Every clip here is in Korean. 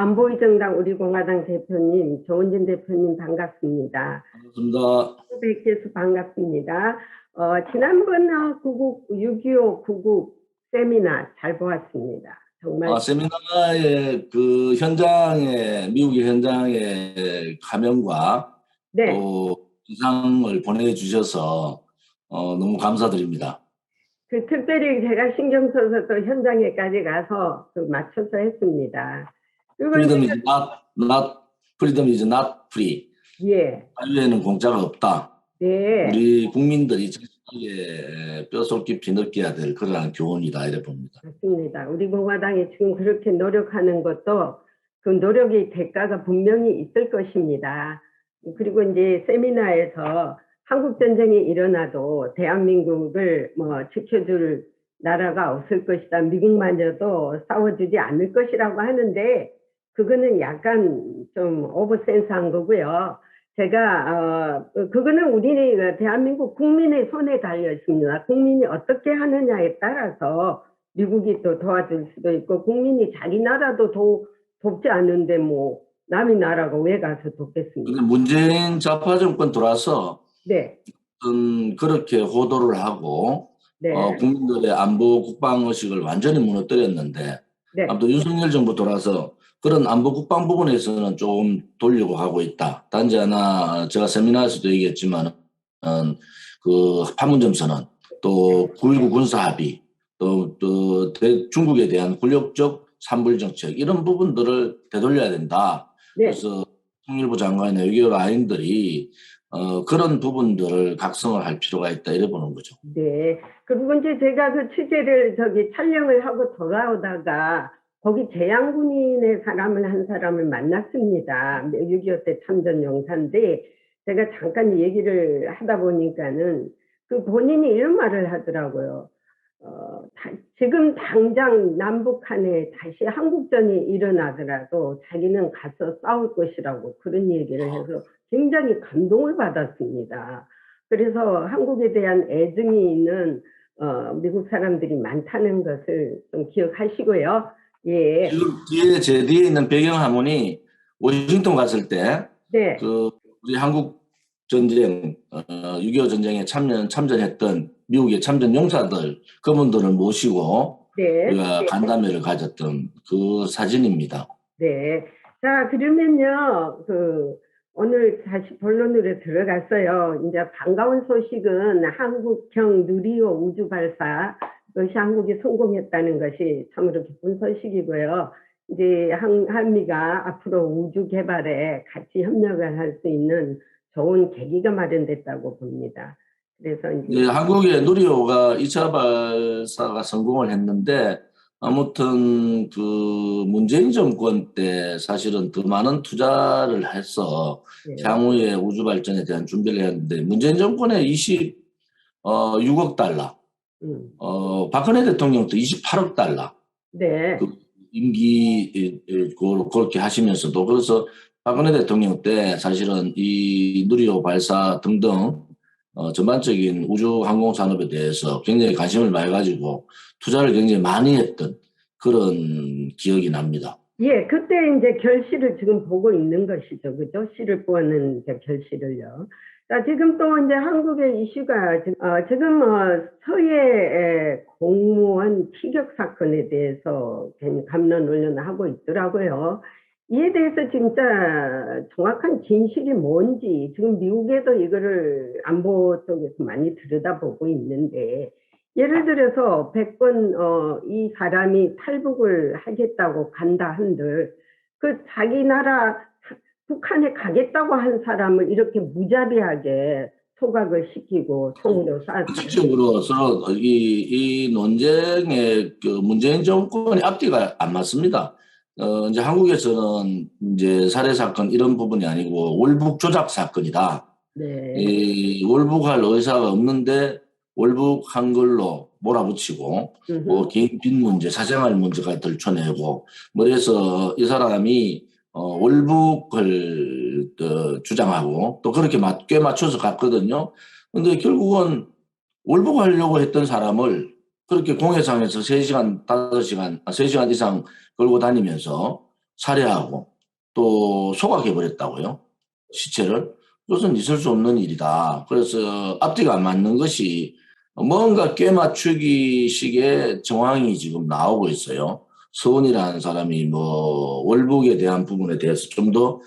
안보위정당 우리공화당 대표님, 조은진 대표님 반갑습니다. 반갑습니다. 뵙께서 반갑습니다. 지난번 구국 6.25 구국 세미나 잘 보았습니다. 정말 세미나의 그 현장에, 미국의 현장에 가면과 네, 또 영상을 보내주셔서 너무 감사드립니다. 그 특별히 제가 신경 써서 또 현장에까지 가서 그 맞춰서 했습니다. 그리고 Freedom is not, freedom is not free. 예, 자유에는 공짜가 없다. 네. 우리 국민들이 정확하게 뼈속 깊이 느껴야 될 그러한 교훈이다 이래 봅니다. 맞습니다. 우리 공화당이 지금 그렇게 노력하는 것도 그 노력의 대가가 분명히 있을 것입니다. 그리고 이제 세미나에서 한국 전쟁이 일어나도 대한민국을 뭐 지켜줄 나라가 없을 것이다. 미국마저도 싸워주지 않을 것이라고 하는데 그거는 약간 좀 오버센스한 거고요. 제가 그거는 우리 대한민국 국민의 손에 달려 있습니다. 국민이 어떻게 하느냐에 따라서 미국이 또 도와줄 수도 있고 국민이 자기 나라도 돕지 않는데 뭐 남의 나라가 왜 가서 돕겠습니까? 근데 문재인 좌파 정권 들어와서 네, 그렇게 호도를 하고 네, 국민들의 안보 국방 의식을 완전히 무너뜨렸는데 네, 아무튼 윤석열 정부 돌아서 그런 안보 국방 부분에서는 조금 돌리고 하고 있다. 단지 하나 제가 세미나에서도 얘기했지만 그 판문점 선언 또 9.19 군사 합의 또 중국에 대한 굴욕적 산불 정책 이런 부분들을 되돌려야 된다. 네, 그래서 통일부 장관의 외교 라인들이 그런 부분들을 각성을 할 필요가 있다 이래 보는 거죠. 네. 그리고 이제 제가 그 취재를 촬영을 하고 돌아오다가 거기 재향군인의 사람을 한 사람을 만났습니다. 6.25 때 참전 용사인데 제가 잠깐 얘기를 하다 보니까는 그 본인이 이런 말을 하더라고요. 지금 당장 남북한에 다시 한국전이 일어나더라도 자기는 가서 싸울 것이라고 그런 얘기를 해서 굉장히 감동을 받았습니다. 그래서 한국에 대한 애증이 있는 미국 사람들이 많다는 것을 좀 기억하시고요. 예, 지금 제 뒤에 있는 배경화면이 워싱턴 갔을 때 네, 그 우리 한국 전쟁 6.25 전쟁에 참전했던 미국의 참전 용사들 그분들을 모시고 네. 우리가 간담회를 가졌던 그 사진입니다. 네. 자, 그러면요, 오늘 다시 본론으로 들어갔어요. 이제 반가운 소식은 한국형 누리호 우주 발사, 이것이 한국이 성공했다는 것이 참으로 기쁜 소식이고요. 이제 한미가 앞으로 우주 개발에 같이 협력을 할 수 있는 좋은 계기가 마련됐다고 봅니다. 그래서 이제, 한국의 누리호가 2차 발사가 성공을 했는데 아무튼 그 문재인 정권 때 사실은 더 많은 투자를 해서 네, 향후의 우주 발전에 대한 준비를 했는데 문재인 정권에 6억 달러, 음, 박근혜 대통령도 28억 달러 그 네, 임기 그렇게 하시면서도 그래서 박근혜 대통령 때 사실은 이 누리호 발사 등등 전반적인 우주 항공 산업에 대해서 굉장히 관심을 많이 가지고 투자를 굉장히 많이 했던 그런 기억이 납니다. 예, 그때 이제 결실을 지금 보고 있는 것이죠. 그죠? 씨를 뽑는 이제 결실을요. 자, 지금 또 이제 한국의 이슈가 지금 서해 공무원 피격 사건에 대해서 갑론을련을 하고 있더라고요. 이에 대해서 진짜 정확한 진실이 뭔지 지금 미국에도 이거를 안보 쪽에서 많이 들여다보고 있는데 예를 들어서 100번 이 사람이 탈북을 하겠다고 간다 한들 그 자기 나라 북한에 가겠다고 한 사람을 이렇게 무자비하게 소각을 시키고 총으로 쏴서 실질적으로서 이 논쟁에 그 문재인 정권의 앞뒤가 안 맞습니다. 이제 한국에서는 이제 살해 사건 이런 부분이 아니고 월북 조작 사건이다. 네. 이 월북할 의사가 없는데 월북한 걸로 몰아붙이고 뭐 음흠. 개인 빈 문제, 사생활 문제가 들춰내고 뭐 그래서 이 사람이 월북을 주장하고 또 그렇게 꽤 맞춰서 갔거든요. 근데 결국은 월북하려고 했던 사람을 그렇게 공해상에서 3시간, 5시간, 3시간 이상 걸고 다니면서 살해하고 또 소각해버렸다고요. 시체를. 그것은 있을 수 없는 일이다. 그래서 앞뒤가 안 맞는 것이 뭔가 꿰맞추기 식의 정황이 지금 나오고 있어요. 서원이라는 사람이 뭐 월북에 대한 부분에 대해서 좀 더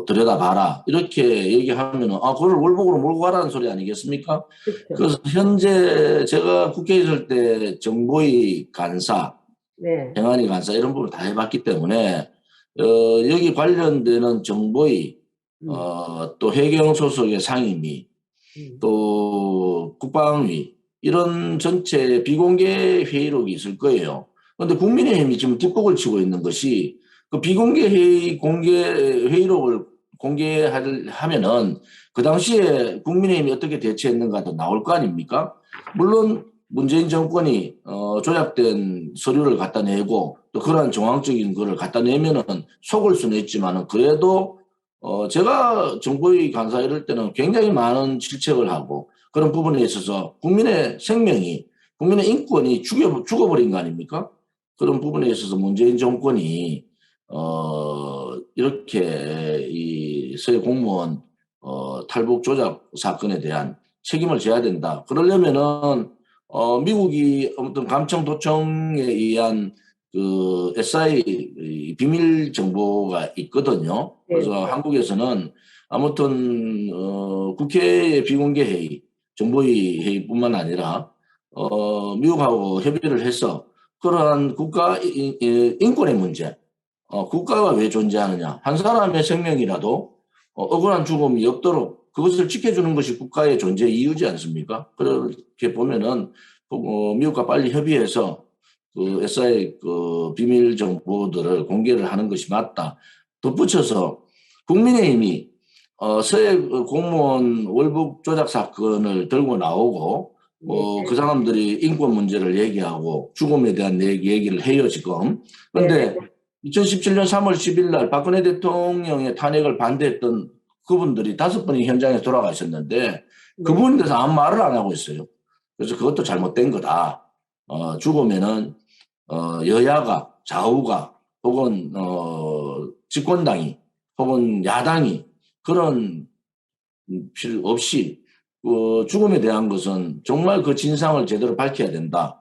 들여다봐라 이렇게 얘기하면은 그걸 월북으로 몰고 가라는 소리 아니겠습니까? 그렇죠. 그래서 현재 제가 국회에 있을 때 정보위 간사, 네. 행안위 간사 이런 부분을 다 해봤기 때문에 여기 관련되는 정보위 또 해경 소속의 상임위 또 국방위 이런 전체 비공개 회의록이 있을 거예요. 그런데 국민의힘이 지금 뒷북을 치고 있는 것이 그 비공개 회의 공개 회의록을 공개하면은 그 당시에 국민의힘이 어떻게 대처했는가도 나올 거 아닙니까? 물론 문재인 정권이 조작된 서류를 갖다 내고 또 그러한 정황적인 거를 갖다 내면은 속을 수는 있지만은 그래도 제가 정보위 간사 이럴 때는 굉장히 많은 질책을 하고 그런 부분에 있어서 국민의 생명이, 국민의 인권이 죽어버린 거 아닙니까? 그런 부분에 있어서 문재인 정권이, 이렇게 이 서해 공무원, 탈북 조작 사건에 대한 책임을 져야 된다. 그러려면은, 미국이 어떤 감청 도청에 의한 그 SI 비밀 정보가 있거든요. 그래서 네. 한국에서는 아무튼 국회의 비공개 회의, 정보위 회의뿐만 아니라 미국하고 협의를 해서 그러한 국가 인권의 문제, 국가가 왜 존재하느냐, 한 사람의 생명이라도 억울한 죽음이 없도록 그것을 지켜주는 것이 국가의 존재 이유지 않습니까? 그렇게 보면은 미국과 빨리 협의해서 그 SI 그 비밀 정보들을 공개를 하는 것이 맞다. 덧붙여서 국민의힘이 서해 공무원 월북 조작 사건을 들고 나오고 그 사람들이 인권 문제를 얘기하고 죽음에 대한 얘기를 해요 지금. 그런데 2017년 3월 10일 날 박근혜 대통령의 탄핵을 반대했던 그분들이 5분이 현장에 돌아가셨는데 그 부분에 대해서 아무 말을 안 하고 있어요. 그래서 그것도 잘못된 거다. 죽으면은 여야가 좌우가 혹은 집권당이 혹은 야당이 그런 필요 없이 죽음에 대한 것은 정말 그 진상을 제대로 밝혀야 된다.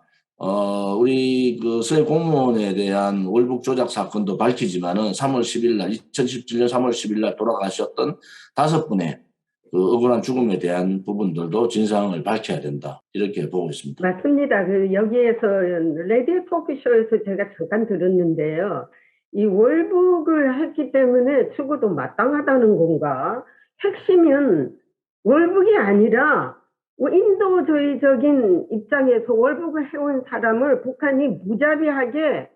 우리 그 서해 공무원에 대한 월북 조작 사건도 밝히지만은 3월 10일 날 2017년 3월 10일 날 돌아가셨던 5분의 그 억울한 죽음에 대한 부분들도 진상을 밝혀야 된다. 이렇게 보고 있습니다. 맞습니다. 그 여기에서 레디 토크쇼에서 제가 잠깐 들었는데요. 이 월북을 했기 때문에 추구도 마땅하다는 건가? 핵심은 월북이 아니라 인도주의적인 입장에서 월북을 해온 사람을 북한이 무자비하게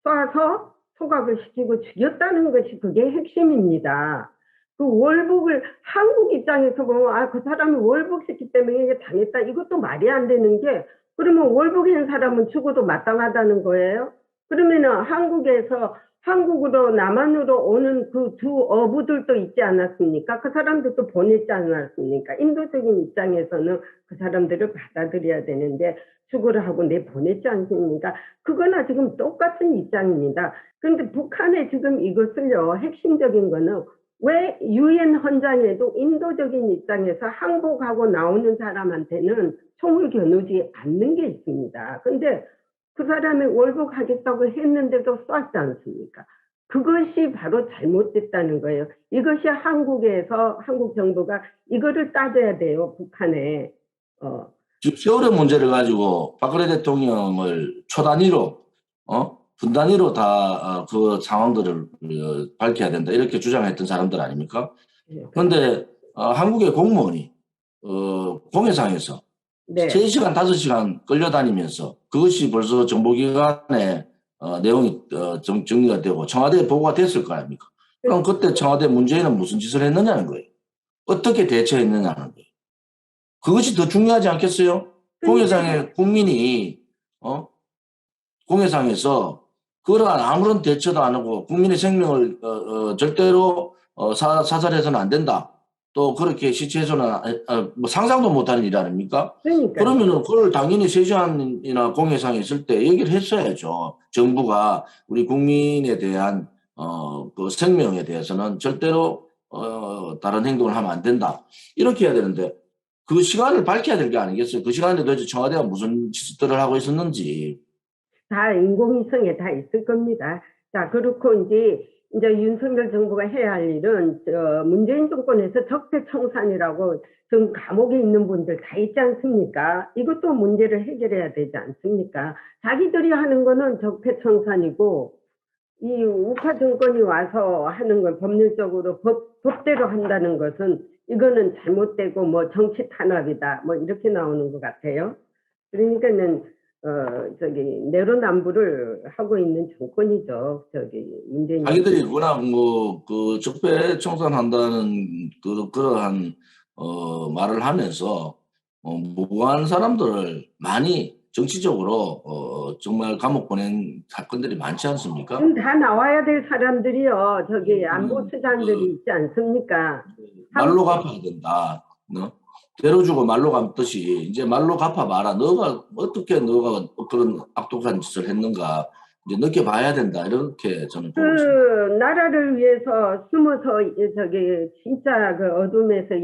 쏴서 소각을 시키고 죽였다는 것이 그게 핵심입니다. 그 월북을 한국 입장에서 보면 그 사람이 월북시켰기 때문에 이게 당했다. 이것도 말이 안 되는 게 그러면 월북한 사람은 죽어도 마땅하다는 거예요. 그러면은 한국에서 한국으로 남한으로 오는 그 두 어부들도 있지 않았습니까? 그 사람들도 보냈지 않았습니까? 인도적인 입장에서는 그 사람들을 받아들여야 되는데 죽으라 하고 내보냈지 않습니까? 그거나 지금 똑같은 입장입니다. 그런데 북한의 지금 이것을요, 핵심적인 거는 왜 유엔 헌장에도 인도적인 입장에서 항복하고 나오는 사람한테는 총을 겨누지 않는 게 있습니다. 근데 그 사람이 월북하겠다고 했는데도 쐈지 않습니까? 그것이 바로 잘못됐다는 거예요. 이것이 한국에서 한국 정부가 이거를 따져야 돼요. 북한에. 지금 세월의 문제를 가지고 박근혜 대통령을 초단위로 분 단위로 다 그 상황들을 밝혀야 된다 이렇게 주장했던 사람들 아닙니까? 그런데 한국의 공무원이 공해상에서 3시간 5시간 끌려다니면서 그것이 벌써 정보기관에 내용이 정리가 되고 청와대에 보고가 됐을 거 아닙니까? 그럼 그때 청와대 문재인은 무슨 짓을 했느냐는 거예요. 어떻게 대처했느냐는 거예요. 그것이 더 중요하지 않겠어요? 공해상의 국민이 공해상에서 그러한 아무런 대처도 안 하고 국민의 생명을 절대로 사살해서는 안 된다. 또 그렇게 시체해서는 뭐 상상도 못하는 일 아닙니까? 그러면은 그걸 당연히 세주안이나 공해상에 있을 때 얘기를 했어야죠. 정부가 우리 국민에 대한 그 생명에 대해서는 절대로 다른 행동을 하면 안 된다. 이렇게 해야 되는데 그 시간을 밝혀야 될 게 아니겠어요? 그 시간에 도대체 청와대가 무슨 짓들을 하고 있었는지. 다 인공위성에 다 있을 겁니다. 자, 그렇고 이제 윤석열 정부가 해야 할 일은 문재인 정권에서 적폐청산이라고 지금 감옥에 있는 분들 다 있지 않습니까? 이것도 문제를 해결해야 되지 않습니까? 자기들이 하는 거는 적폐청산이고 이 우파 정권이 와서 하는 건 법률적으로 법대로 한다는 것은 이거는 잘못되고 뭐 정치 탄압이다 뭐 이렇게 나오는 것 같아요. 그러니까는 내로남불을 하고 있는 정권이죠. 문재인 자기들이 워낙 뭐그 적폐 청산한다는 그러한 말을 하면서 무고한 사람들을 많이 정치적으로 정말 감옥 보낸 사건들이 많지 않습니까? 지금 다 나와야 될 사람들이요. 안보수장들이 있지 않습니까? 말로 갚아야 된다. 대로 주고 말로 갚듯이 이제 말로 갚아봐라. 너가 어떻게 너가 그런 악독한 짓을 했는가 이제 느껴봐야 된다. 이렇게 저는 보고 있습니다. 나라를 위해서 숨어서 진짜 그 어둠에서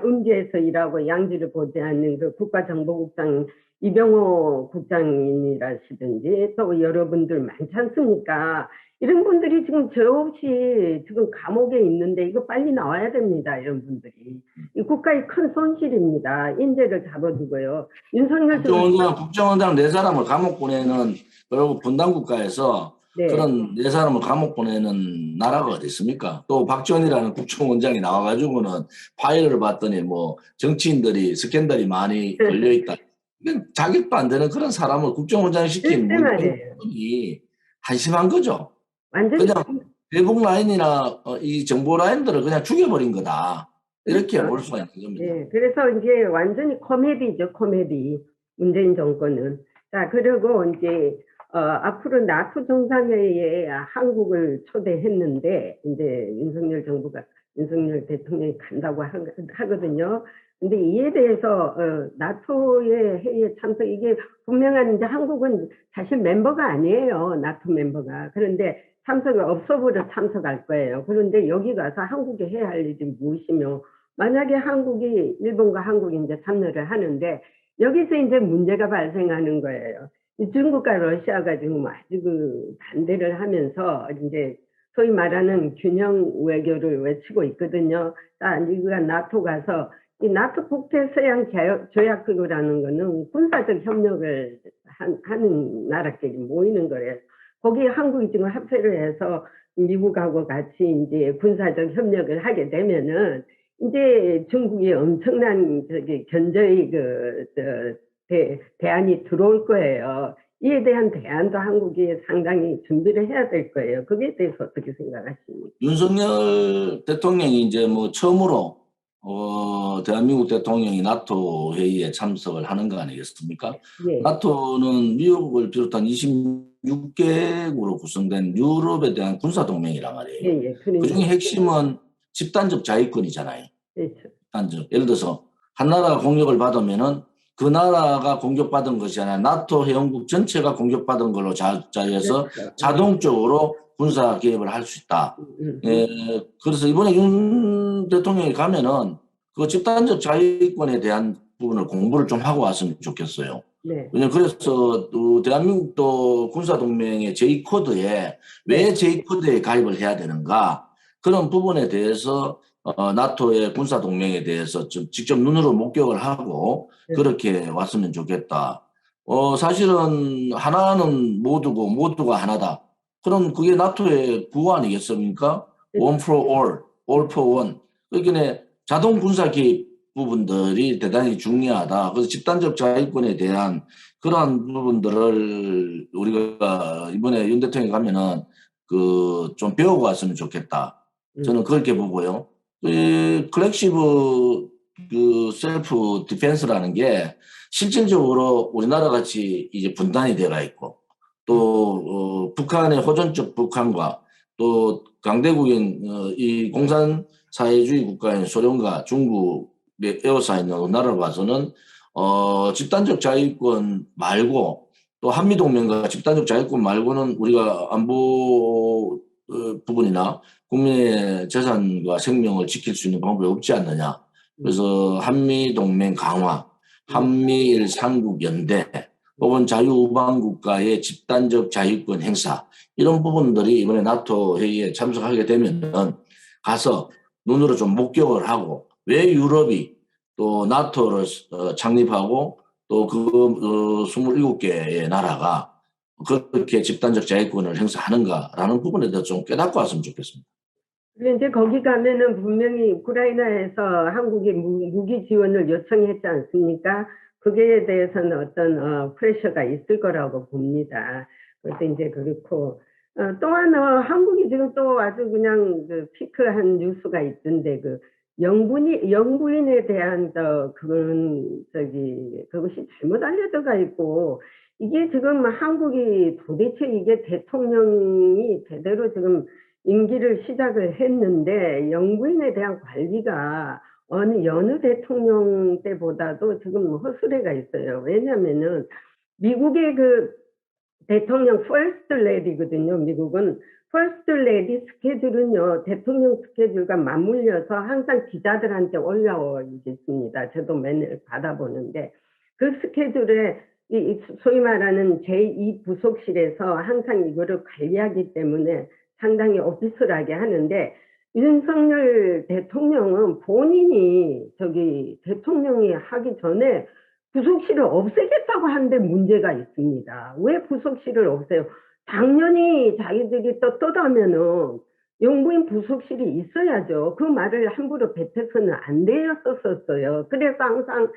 음지에서 일하고 양지를 보지 않는 그 국가정보국장 이병호 국장이라시든지 또 여러분들 많지 않습니까? 이런 분들이 지금 죄 없이 지금 감옥에 있는데 이거 빨리 나와야 됩니다. 이런 분들이. 이 국가의 큰 손실입니다. 인재를 잡아두고요. 윤석열 국정원장 네 사람을 감옥 보내는 그리고 분단국가에서 네. 그런 네 사람을 감옥 보내는 나라가 어디 있습니까? 또 박지원이라는 국정원장이 나와가지고는 파일을 봤더니 뭐 정치인들이 스캔들이 많이 걸려있다. 자격도 안 되는 그런 사람을 국정원장 시킨 문재인이 한심한 거죠. 완전히 그냥 대북 라인이나 이 정보 라인들을 그냥 죽여버린 거다. 이렇게 그렇죠. 볼 수가 있는 겁니다. 네, 그래서 이제 완전히 코미디죠, 코미디. 문재인 정권은. 자, 그리고 이제 앞으로 나토 정상회의에 한국을 초대했는데 이제 윤석열 대통령이 간다고 하거든요. 근데 이에 대해서 나토의 회의에 참석 이게 분명한 이제 한국은 사실 멤버가 아니에요. 나토 멤버가. 그런데 참석을 없어버려 참석할 거예요. 그런데 여기 가서 한국이 해야 할 일이 무엇이며 만약에 일본과 한국이 이제 참여를 하는데 여기서 이제 문제가 발생하는 거예요. 중국과 러시아가 지금 아주 반대를 하면서 이제 소위 말하는 균형 외교를 외치고 있거든요. 이거 나토 가서 이 나토 북대서양 조약국이라는 거는 군사적 협력을 하는 나라끼리 모이는 거예요. 거기에 한국이 지금 합세를 해서 미국하고 같이 이제 군사적 협력을 하게 되면은 이제 중국이 엄청난 견제의 대안이 들어올 거예요. 이에 대한 대안도 한국이 상당히 준비를 해야 될 거예요. 거기에 대해서 어떻게 생각하십니까? 윤석열 대통령이 이제 뭐 처음으로 대한민국 대통령이 나토 회의에 참석을 하는 거 아니겠습니까? 예. 나토는 미국을 비롯한 26개국으로 구성된 유럽에 대한 군사동맹이란 말이에요. 예, 그중에 핵심은 집단적 자위권이잖아요. 그렇죠. 예를 들어서 한 나라가 공격을 받으면은 그 나라가 공격받은 것이 아니라 나토 회원국 전체가 공격받은 걸로 자유해서 그렇죠. 자동적으로 군사 개입을 할 수 있다. 그래서 이번에 윤 대통령이 가면은 그 집단적 자위권에 대한 부분을 공부를 좀 하고 왔으면 좋겠어요. 네. 그래서 대한민국도 군사동맹의 J-코드에 왜 J-코드에 가입을 해야 되는가 그런 부분에 대해서 나토의 군사동맹에 대해서 좀 직접 눈으로 목격을 하고 그렇게 왔으면 좋겠다. 사실은 하나는 모두고 모두가 하나다. 그럼 그게 나토의 구호 아니겠습니까? One for all, all for one. 그러니까 자동 군사 개입 부분들이 대단히 중요하다. 그래서 집단적 자위권에 대한 그러한 부분들을 우리가 이번에 윤 대통령이 가면은 좀 배우고 왔으면 좋겠다. 저는 그렇게 보고요. 클렉시브 셀프 디펜스라는 게 실질적으로 우리나라 같이 이제 분단이 되어 있고 또 북한의 호전적 북한과 또 강대국인 이 공산사회주의 국가인 소련과 중국에 에워싸 있는 나라를 봐서는 집단적 자위권 말고 또 한미동맹과 집단적 자위권 말고는 우리가 안보 부분이나 국민의 재산과 생명을 지킬 수 있는 방법이 없지 않느냐. 그래서 한미 동맹 강화, 한미일 삼국 연대, 혹은 자유우방국가의 집단적 자유권 행사 이런 부분들이 이번에 나토 회의에 참석하게 되면은 가서 눈으로 좀 목격을 하고 왜 유럽이 또 나토를 창립하고 또 그 27개의 나라가 그렇게 집단적 자유권을 행사하는가라는 부분에 대해서 좀 깨닫고 왔으면 좋겠습니다. 그리고 이제 거기 가면은 분명히 우크라이나에서 한국이 무기 지원을 요청했지 않습니까? 그게 대해서는 어떤 프레셔가 있을 거라고 봅니다. 그것도 이제 그렇고 또한 한국이 지금 또 아주 그냥 그 피크한 뉴스가 있던데 그 영부인에 대한 그런 그것이 잘못 알려져가 있고 이게 지금 한국이 도대체 이게 대통령이 제대로 지금 임기를 시작을 했는데 영부인에 대한 관리가 여느 대통령 때보다도 지금 허술해가 있어요. 왜냐면은 미국의 그 대통령 퍼스트 레디거든요. 미국은 퍼스트 레디 스케줄은요. 대통령 스케줄과 맞물려서 항상 기자들한테 올라와 있습니다. 저도 맨날 받아보는데 그 스케줄에 소위 말하는 제2 부속실에서 항상 이거를 관리하기 때문에 상당히 오피스하게 하는데 윤석열 대통령은 본인이 대통령이 하기 전에 부속실을 없애겠다고 하는데 문제가 있습니다. 왜 부속실을 없애요? 당연히 자기들이 떳떳하면은 영부인 부속실이 있어야죠. 그 말을 함부로 뱉어서는 안 되었었어요. 그래서 항상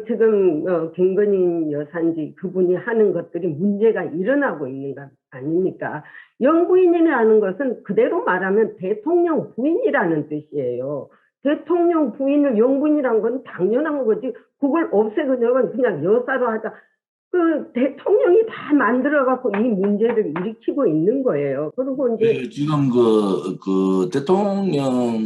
지금 김건희 여사인지 그분이 하는 것들이 문제가 일어나고 있는 것 아닙니까? 영부인이라는 것은 그대로 말하면 대통령 부인이라는 뜻이에요. 대통령 부인을 영부인이라는 건 당연한 거지. 그걸 없애려면 그냥 여사로 하자. 그 대통령이 다 만들어갖고 이 문제를 일으키고 있는 거예요. 그리고 이제 지금 그 대통령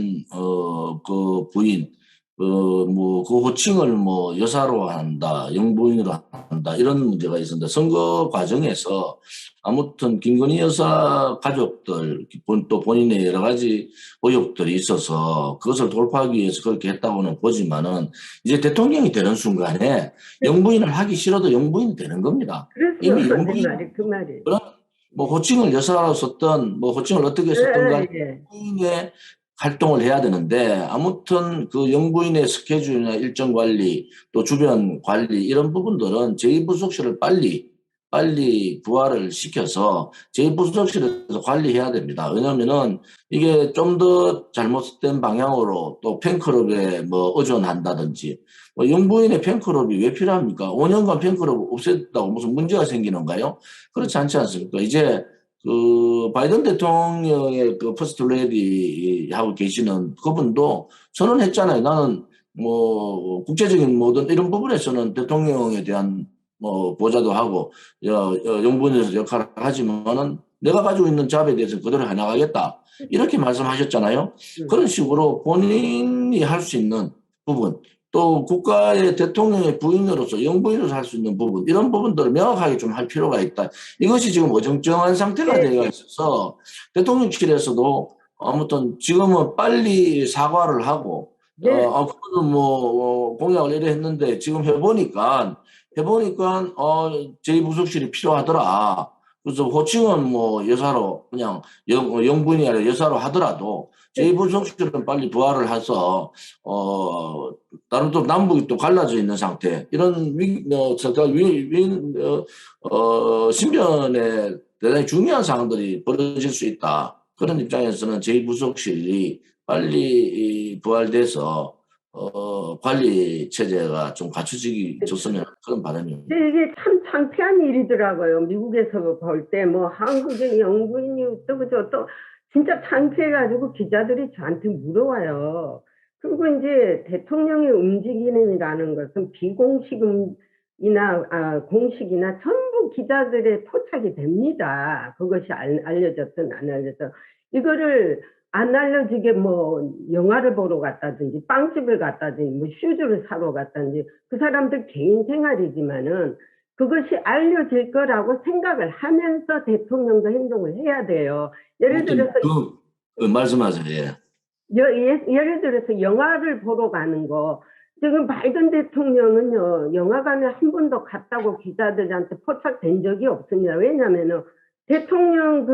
그 부인 그 호칭을 여사로 한다, 영부인으로 한다 이런 문제가 있었는데 선거 과정에서 아무튼 김건희 여사 가족들 또 본인의 여러 가지 의혹들이 있어서 그것을 돌파하기 위해서 그렇게 했다고는 보지만은 이제 대통령이 되는 순간에 영부인을 하기 싫어도 영부인이 되는 겁니다. 이미 영부인 그 말이. 호칭을 여사로 썼던 호칭을 어떻게 썼던 간에 예. 영부인의 활동을 해야 되는데 아무튼 그 영부인의 스케줄이나 일정 관리 또 주변 관리 이런 부분들은 제2부속실을 빨리 부활을 시켜서 제2부속실에서 관리해야 됩니다. 왜냐하면은 이게 좀 더 잘못된 방향으로 또 팬클럽에 의존한다든지 영부인의 팬클럽이 왜 필요합니까? 5년간 팬클럽 없앴다고 무슨 문제가 생기는가요? 그렇지 않지 않습니까? 이제 그 바이든 대통령의 그 퍼스트 레디 하고 계시는 그분도 선언했잖아요. 나는 국제적인 모든 이런 부분에서는 대통령에 대한 보좌도 하고 영부인에서 역할을 하지만은 내가 가지고 있는 잡에 대해서 그대로 해나가겠다. 이렇게 말씀하셨잖아요. 그런 식으로 본인이 할 수 있는 부분 또 국가의 대통령의 부인으로서 영부인으로서 할 수 있는 부분 이런 부분들을 명확하게 좀 할 필요가 있다. 이것이 지금 어정쩡한 상태가 되어 있어서 대통령실에서도 아무튼 지금은 빨리 사과를 하고 그거는 공약을 이래 했는데 지금 해보니까 제2부속실이 필요하더라. 그래서 호칭은 여사로 그냥 영부인이 아니라 여사로 하더라도 제2부속실은 빨리 부활을 해서 다른 또 남북이 또 갈라져 있는 상태 이런 신변에 대단히 중요한 사항들이 벌어질 수 있다. 그런 입장에서는 제2부속실이 빨리 부활돼서 관리 체제가 좀 갖춰지기 좋으면 그런 바람입니다. 근데 이게 참 창피한 일이더라고요. 미국에서 볼 때 한국의 영부인이 또 진짜 창피해가지고 기자들이 저한테 물어와요. 그리고 이제 대통령의 움직임이라는 것은 공식이나 전부 기자들의 포착이 됩니다. 그것이 알려졌든 안 알려졌든. 이거를 안 알려지게 영화를 보러 갔다든지 빵집을 갔다든지 슈즈를 사러 갔다든지 그 사람들 개인 생활이지만은 그것이 알려질 거라고 생각을 하면서 대통령도 행동을 해야 돼요. 예를 들어서 말씀하세요. 예. 예를 들어서 영화를 보러 가는 거. 지금 바이든 대통령은요, 영화관에 한 번도 갔다고 기자들한테 포착된 적이 없습니다. 왜냐면은 대통령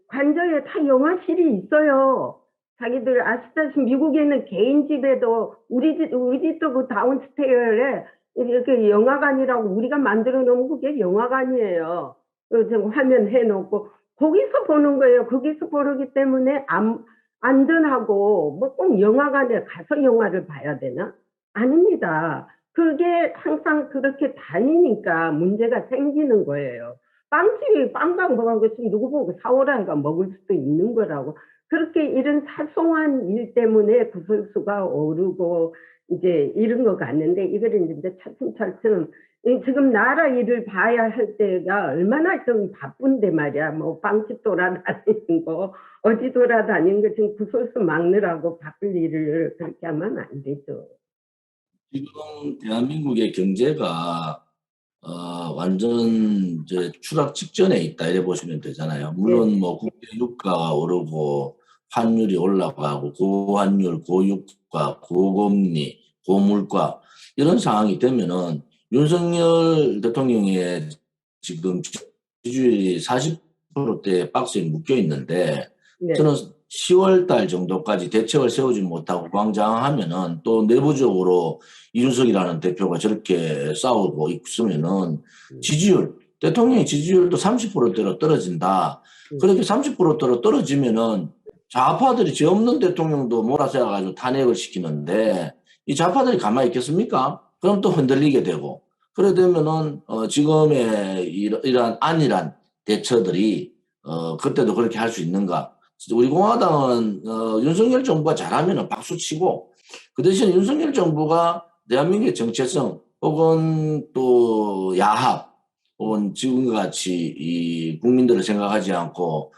관저에 다 영화실이 있어요. 자기들 아시다시피 미국에는 개인 집에도 우리 집도 그 다운스테어에 이렇게 영화관이라고 우리가 만들어 놓은 그게 영화관이에요. 화면 해놓고 거기서 보는 거예요. 거기서 보기 때문에 안전하고 뭐 꼭 영화관에 가서 영화를 봐야 되나? 아닙니다. 그게 항상 그렇게 다니니까 문제가 생기는 거예요. 빵집이 빵당 먹고 있으면 누구 보고 사오라 해가 먹을 수도 있는 거라고. 그렇게 이런 사소한 일 때문에 구설수가 오르고 이제 이런 것 같는데 이거를 이제 차츰차츰 지금 나라 일을 봐야 할 때가 얼마나 좀 바쁜데 말이야. 뭐 빵집 돌아다니는 거 어디 돌아다니는 거 지금 구설수 막느라고 바쁠 일을 그렇게 하면 안 되죠. 지금 대한민국의 경제가 완전 이제 추락 직전에 있다 이래 보시면 되잖아요. 물론 뭐 국제 유가가 오르고 환율이 올라가고 고환율, 고유가, 고금리, 고물가 이런 상황이 되면은 윤석열 대통령의 지금 지지율이 40%대 박스에 묶여 있는데 저는 10월 달 정도까지 대책을 세우지 못하고 광장하면은 또 내부적으로 이준석이라는 대표가 저렇게 싸우고 있으면은 대통령의 지지율도 30%대로 떨어진다. 그렇게 30%대로 떨어지면은 좌파들이 죄 없는 대통령도 몰아세워가지고 탄핵을 시키는데 이 좌파들이 가만히 있겠습니까? 그럼 또 흔들리게 되고 그래 되면은 지금의 이러한 안일한 대처들이 그때도 그렇게 할 수 있는가? 우리 공화당은 윤석열 정부가 잘하면 박수 치고 그 대신 윤석열 정부가 대한민국의 정체성 혹은 또 야합 혹은 지금과 같이 이 국민들을 생각하지 않고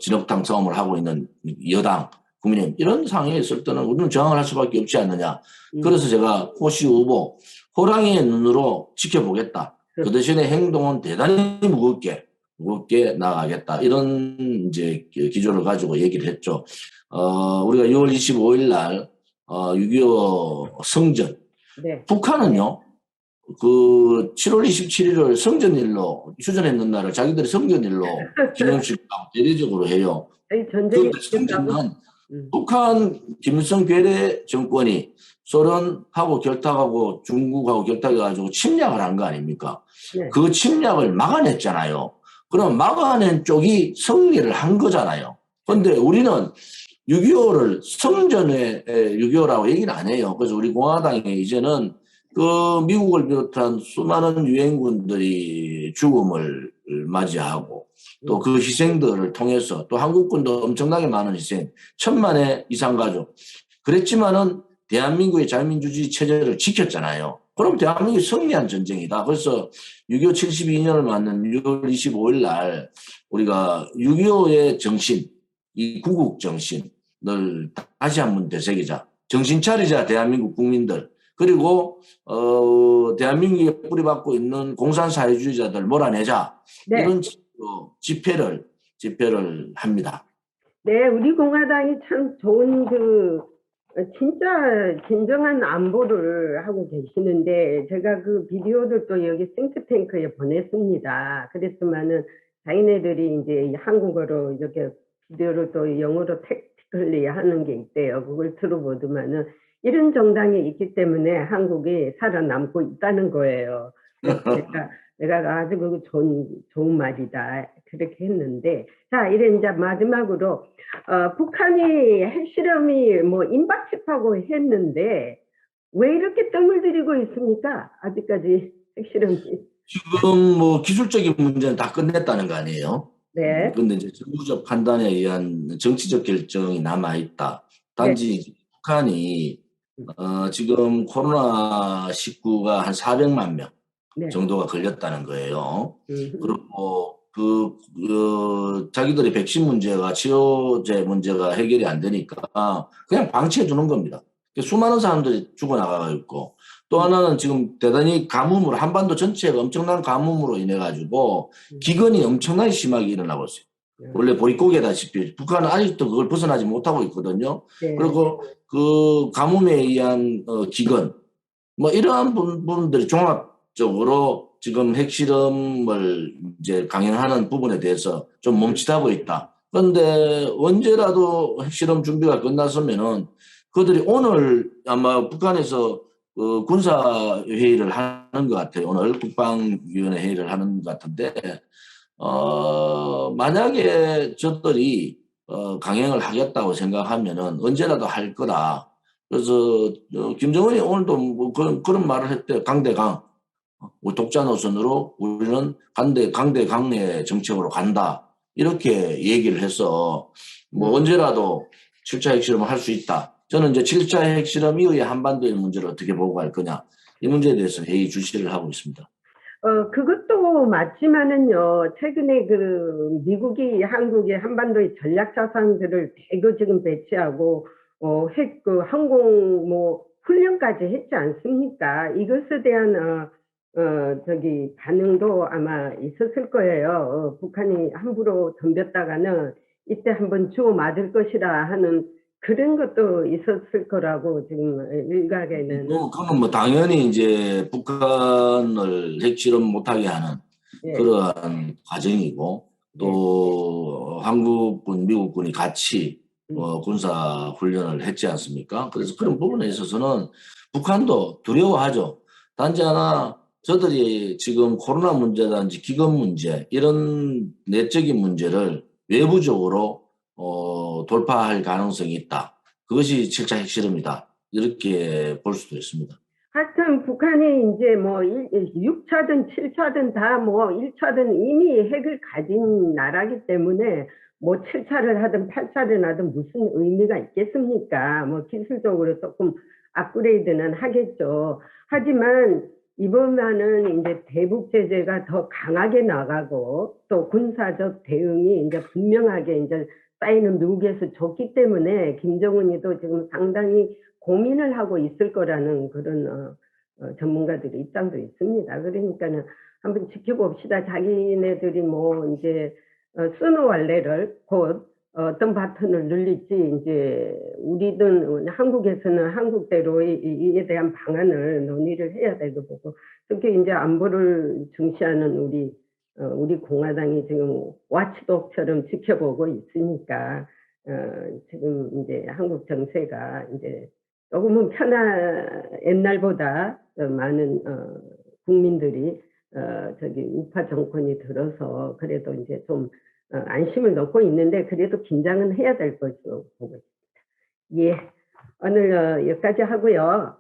진흙탕 싸움을 하고 있는 여당 국민의힘 이런 상황에 있을 때는 우리는 저항을 할 수밖에 없지 않느냐. 그래서 제가 호시 후보 호랑이의 눈으로 지켜보겠다. 그 대신에 행동은 대단히 무겁게 나가겠다. 이런 이제 기조를 가지고 얘기를 했죠. 우리가 6월 25일 날 6.25 성전. 북한은요, 그 7월 27일을 성전일로 휴전했는 날을 자기들이 성전일로 기념식하고 대대적으로 해요. 그런데 성전은 북한 김일성 괴뢰 정권이 소련하고 결탁하고 중국하고 결탁해가지고 침략을 한 거 아닙니까? 그 침략을 막아냈잖아요. 그럼 막아낸 쪽이 승리를 한 거잖아요. 그런데 우리는 6.25를 성전의 6.25라고 얘기를 안 해요. 그래서 우리 공화당이 이제는 그 미국을 비롯한 수많은 유엔군들이 죽음을 맞이하고 또 그 희생들을 통해서 또 한국군도 엄청나게 많은 희생, 1,000만의 이상 가족. 그랬지만은 대한민국의 자유민주주의 체제를 지켰잖아요. 그럼 대한민국이 승리한 전쟁이다. 그래서 6.25 72년을 맞는 6월 25일 날 우리가 6.25의 정신, 이 구국 정신을 다시 한번 되새기자. 정신 차리자, 대한민국 국민들. 그리고 대한민국에 뿌리박고 있는 공산사회주의자들 몰아내자. 이런 집회를 합니다. 네, 우리 공화당이 참 좋은 진짜 진정한 안보를 하고 계시는데 제가 그 비디오를 또 여기 싱크탱크에 보냈습니다. 그랬지만은 자기네들이 이제 한국어로 이렇게 비디오를 또 영어로 택티컬리 하는 게 있대요. 그걸 들어보더만은 이런 정당이 있기 때문에 한국이 살아남고 있다는 거예요. 내가 아주 그 좋은 말이다. 그렇게 했는데. 자, 이제 마지막으로, 북한이 핵실험이 뭐 임박했다고 했는데, 왜 이렇게 뜸을 들이고 있습니까? 아직까지 핵실험이. 지금 뭐 기술적인 문제는 다 끝냈다는 거 아니에요? 네. 그런데 이제 정부적 판단에 의한 정치적 결정이 남아있다. 단지 북한이 지금 코로나19가 한 400만 명 정도가 걸렸다는 거예요. 그리고 자기들의 백신 문제가 치료제 문제가 해결이 안 되니까 그냥 방치해 주는 겁니다. 수많은 사람들이 죽어나가고 있고 또 하나는 지금 대단히 가뭄으로 한반도 전체가 엄청난 가뭄으로 인해 가지고 기근이 엄청나게 심하게 일어나고 있어요. 원래 보릿고개다시피 북한은 아직도 그걸 벗어나지 못하고 있거든요. 네. 그리고 그 가뭄에 의한 기근 뭐 이러한 부분들이 종합적으로 지금 핵실험을 이제 강행하는 부분에 대해서 좀 멈칫하고 있다. 그런데 언제라도 핵실험 준비가 끝났으면은 그들이 오늘 아마 북한에서 군사회의를 하는 것 같아요. 오늘 국방위원회 회의를 하는 것 같은데, 만약에 저들이 강행을 하겠다고 생각하면은 언제라도 할 거다. 그래서 김정은이 오늘도 뭐 그런 말을 했대요. 강대강. 우리 독자 노선으로 우리는 강대강의 정책으로 간다. 이렇게 얘기를 해서 뭐 언제라도 7차 핵실험을 할 수 있다. 저는 이제 7차 핵실험 이후에 한반도의 문제를 어떻게 보고 갈 거냐. 이 문제에 대해서 회의 주시를 하고 있습니다. 그것도 맞지만은요, 최근에 그 미국이 한국의 한반도의 전략 자산들을 대거 지금 배치하고, 핵 항공 뭐 훈련까지 했지 않습니까? 이것에 대한 반응도 아마 있었을 거예요. 북한이 함부로 덤볐다가는 이때 한번 주워 맞을 것이라 하는 그런 것도 있었을 거라고 지금 일각에는. 그건 뭐 당연히 이제 북한을 핵실험 못하게 하는 예. 그러한 과정이고 또 한국군, 미국군이 같이 군사 훈련을 했지 않습니까? 그래서 그런 부분에 있어서는 북한도 두려워하죠. 단지 하나 저들이 지금 코로나 문제라든지 기근 문제 이런 내적인 문제를 외부적으로 돌파할 가능성이 있다. 그것이 7차 핵실험이다. 이렇게 볼 수도 있습니다. 하여튼 북한이 이제 뭐 6차든 7차든 다 뭐 1차든 이미 핵을 가진 나라기 때문에 뭐 7차를 하든 8차를 하든 무슨 의미가 있겠습니까? 뭐 기술적으로 조금 업그레이드는 하겠죠. 하지만 이번만은 이제 대북 제재가 더 강하게 나가고 또 군사적 대응이 이제 분명하게 이제 사인은 미국에서 줬기 때문에 김정은이도 지금 상당히 고민을 하고 있을 거라는 그런 전문가들의 입장도 있습니다. 그러니까는 한번 지켜봅시다. 자기네들이 뭐 이제 스노왈레를 곧 어떤 바톤을 눌릴지 이제 우리든 한국에서는 한국대로 이에 대한 방안을 논의를 해야 되고 보고 특히 이제 안보를 중시하는 우리 공화당이 지금 와치독처럼 지켜보고 있으니까 지금 이제 한국 정세가 이제 조금은 옛날보다 많은 국민들이 우파 정권이 들어서 그래도 이제 좀 안심을 넣고 있는데 그래도 긴장은 해야 될 것으로 보고 있습니다. 예, 오늘 여기까지 하고요.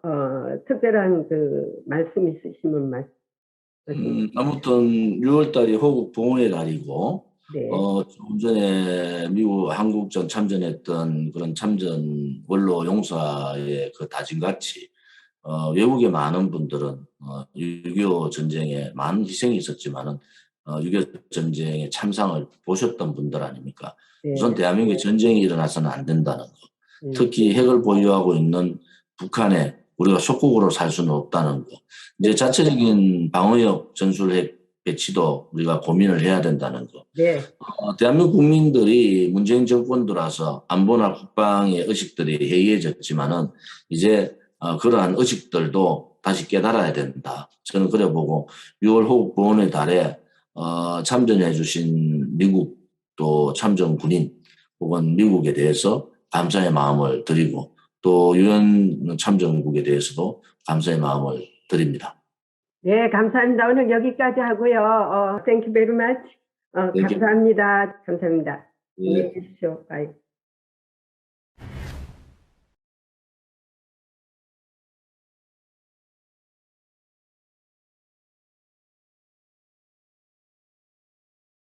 특별한 그 말씀 있으시면 말씀. 아무튼 6월달이 호국 봉헌의 달이고 네. 좀 전에 미국 한국전 참전했던 그런 참전 원로 용사의 그 다짐같이 외국의 많은 분들은 6.25 전쟁에 많은 희생이 있었지만은 6.25 전쟁의 참상을 보셨던 분들 아닙니까? 네. 우선 대한민국에 전쟁이 일어나서는 안 된다는 거. 특히 핵을 보유하고 있는 북한에 우리가 속국으로 살 수는 없다는 거. 이제 자체적인 방어력 전술핵 배치도 우리가 고민을 해야 된다는 거. 네. 대한민국 국민들이 문재인 정권 들어서 안보나 국방의 의식들이 해이해졌지만은 이제 그러한 의식들도 다시 깨달아야 된다. 저는 그래 보고 6월 호국 봉헌의 달에 참전해 주신 미국 또 참전 군인 혹은 미국에 대해서 감사의 마음을 드리고 또 유엔 참전국에 대해서도 감사의 마음을 드립니다. 네, 감사합니다. 오늘 여기까지 하고요. Thank you very much. 감사합니다. 감사합니다. 안녕히 계십시오. 바이.